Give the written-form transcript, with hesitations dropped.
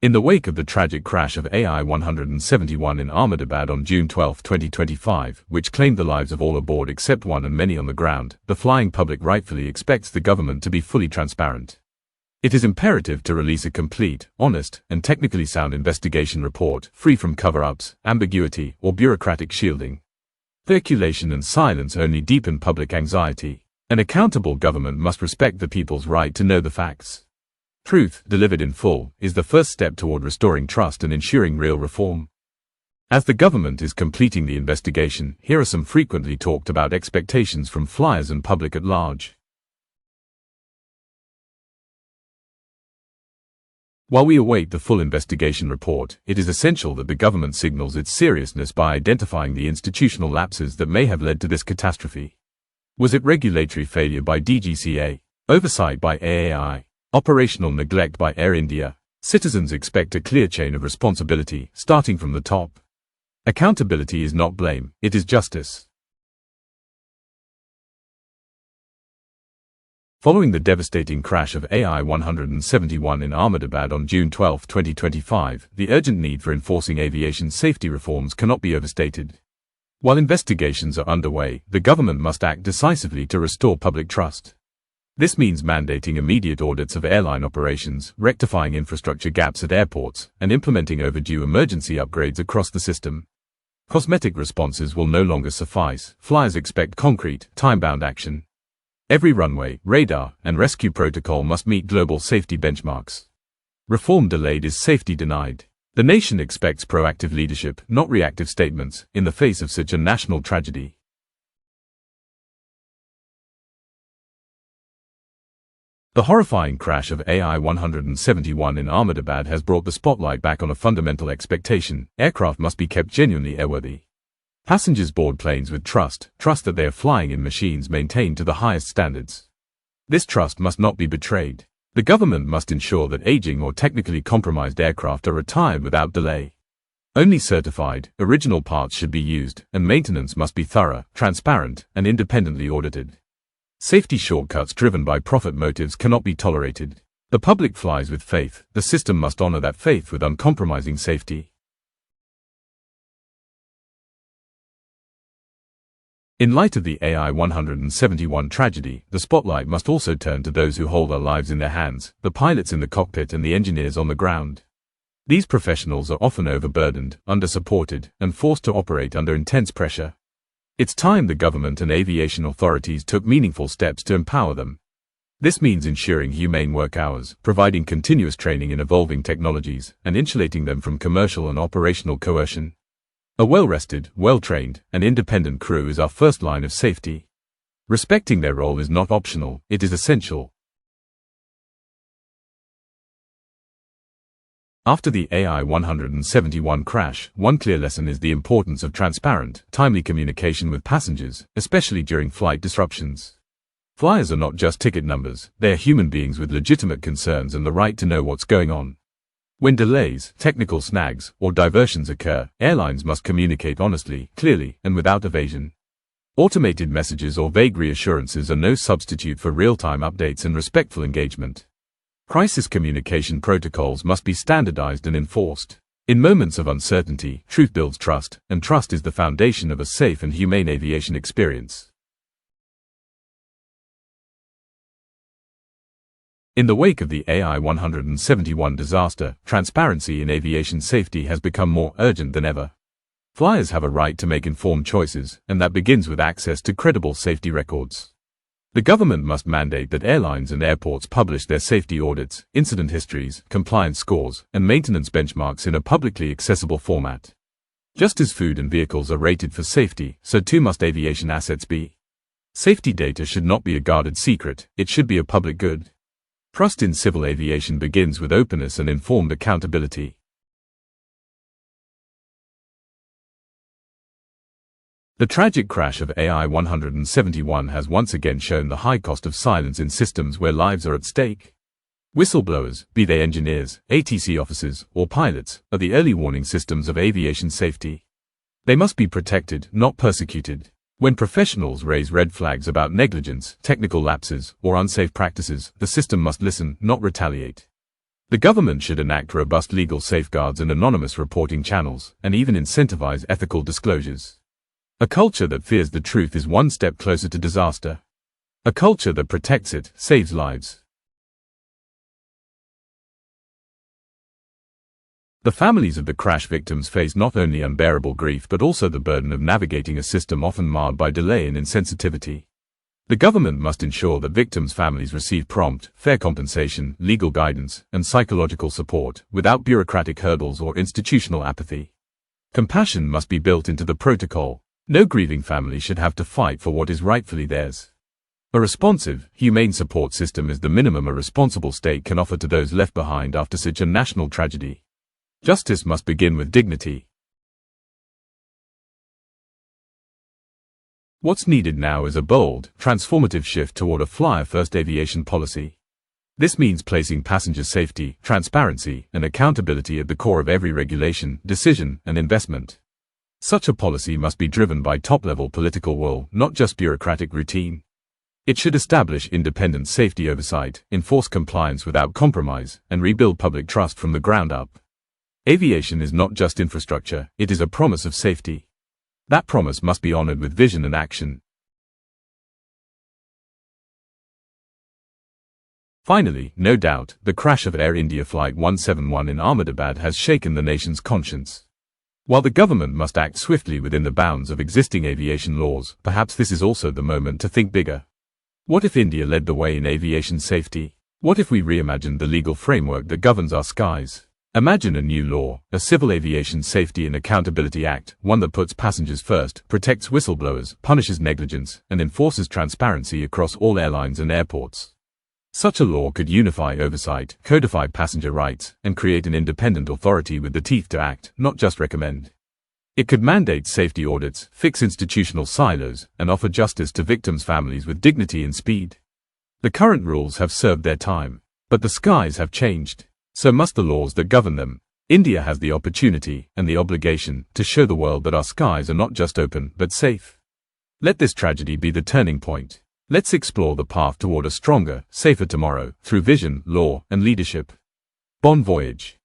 In the wake of the tragic crash of AI-171 in Ahmedabad on June 12, 2025, which claimed the lives of all aboard except one and many on the ground, the flying public rightfully expects the government to be fully transparent. It is imperative to release a complete, honest, and technically sound investigation report, free from cover-ups, ambiguity, or bureaucratic shielding. Speculation and silence only deepen public anxiety. An accountable government must respect the people's right to know the facts. Truth, delivered in full, is the first step toward restoring trust and ensuring real reform. As the government is completing the investigation, here are some frequently talked about expectations from flyers and public at large. While we await the full investigation report, it is essential that the government signals its seriousness by identifying the institutional lapses that may have led to this catastrophe. Was it regulatory failure by DGCA, oversight by AAI, operational neglect by Air India? Citizens expect a clear chain of responsibility, starting from the top. Accountability is not blame, it is justice. Following the devastating crash of AI-171 in Ahmedabad on June 12, 2025, the urgent need for enforcing aviation safety reforms cannot be overstated. While investigations are underway, the government must act decisively to restore public trust. This means mandating immediate audits of airline operations, rectifying infrastructure gaps at airports, and implementing overdue emergency upgrades across the system. Cosmetic responses will no longer suffice. Flyers expect concrete, time-bound action. Every runway, radar, and rescue protocol must meet global safety benchmarks. Reform delayed is safety denied. The nation expects proactive leadership, not reactive statements, in the face of such a national tragedy. The horrifying crash of AI-171 in Ahmedabad has brought the spotlight back on a fundamental expectation: aircraft must be kept genuinely airworthy. Passengers board planes with trust that they are flying in machines maintained to the highest standards. This trust must not be betrayed. The government must ensure that aging or technically compromised aircraft are retired without delay. Only certified, original parts should be used, and maintenance must be thorough, transparent, and independently audited. Safety shortcuts driven by profit motives cannot be tolerated. The public flies with faith. The system must honor that faith with uncompromising safety. In light of the AI-171 tragedy, the spotlight must also turn to those who hold our lives in their hands, the pilots in the cockpit and the engineers on the ground. These professionals are often overburdened, under-supported, and forced to operate under intense pressure. It's time the government and aviation authorities took meaningful steps to empower them. This means ensuring humane work hours, providing continuous training in evolving technologies, and insulating them from commercial and operational coercion. A well-rested, well-trained, and independent crew is our first line of safety. Respecting their role is not optional, it is essential. After the AI-171 crash, one clear lesson is the importance of transparent, timely communication with passengers, especially during flight disruptions. Flyers are not just ticket numbers, they are human beings with legitimate concerns and the right to know what's going on. When delays, technical snags, or diversions occur, airlines must communicate honestly, clearly, and without evasion. Automated messages or vague reassurances are no substitute for real-time updates and respectful engagement. Crisis communication protocols must be standardized and enforced. In moments of uncertainty, truth builds trust, and trust is the foundation of a safe and humane aviation experience. In the wake of the AI-171 disaster, transparency in aviation safety has become more urgent than ever. Flyers have a right to make informed choices, and that begins with access to credible safety records. The government must mandate that airlines and airports publish their safety audits, incident histories, compliance scores, and maintenance benchmarks in a publicly accessible format. Just as food and vehicles are rated for safety, so too must aviation assets be. Safety data should not be a guarded secret, it should be a public good. Trust in civil aviation begins with openness and informed accountability. The tragic crash of AI-171 has once again shown the high cost of silence in systems where lives are at stake. Whistleblowers, be they engineers, ATC officers, or pilots, are the early warning systems of aviation safety. They must be protected, not persecuted. When professionals raise red flags about negligence, technical lapses, or unsafe practices, the system must listen, not retaliate. The government should enact robust legal safeguards and anonymous reporting channels, and even incentivize ethical disclosures. A culture that fears the truth is one step closer to disaster. A culture that protects it saves lives. The families of the crash victims face not only unbearable grief but also the burden of navigating a system often marred by delay and insensitivity. The government must ensure that victims' families receive prompt, fair compensation, legal guidance, and psychological support, without bureaucratic hurdles or institutional apathy. Compassion must be built into the protocol. No grieving family should have to fight for what is rightfully theirs. A responsive, humane support system is the minimum a responsible state can offer to those left behind after such a national tragedy. Justice must begin with dignity. What's needed now is a bold, transformative shift toward a flyer-first aviation policy. This means placing passenger safety, transparency, and accountability at the core of every regulation, decision, and investment. Such a policy must be driven by top-level political will, not just bureaucratic routine. It should establish independent safety oversight, enforce compliance without compromise, and rebuild public trust from the ground up. Aviation is not just infrastructure, it is a promise of safety. That promise must be honored with vision and action. Finally, no doubt, the crash of Air India Flight 171 in Ahmedabad has shaken the nation's conscience. While the government must act swiftly within the bounds of existing aviation laws, perhaps this is also the moment to think bigger. What if India led the way in aviation safety? What if we reimagined the legal framework that governs our skies? Imagine a new law, a Civil Aviation Safety and Accountability Act, one that puts passengers first, protects whistleblowers, punishes negligence, and enforces transparency across all airlines and airports. Such a law could unify oversight, codify passenger rights, and create an independent authority with the teeth to act, not just recommend. It could mandate safety audits, fix institutional silos, and offer justice to victims' families with dignity and speed. The current rules have served their time, but the skies have changed. So must the laws that govern them. India has the opportunity and the obligation to show the world that our skies are not just open, but safe. Let this tragedy be the turning point. Let's explore the path toward a stronger, safer tomorrow, through vision, law, and leadership. Bon voyage.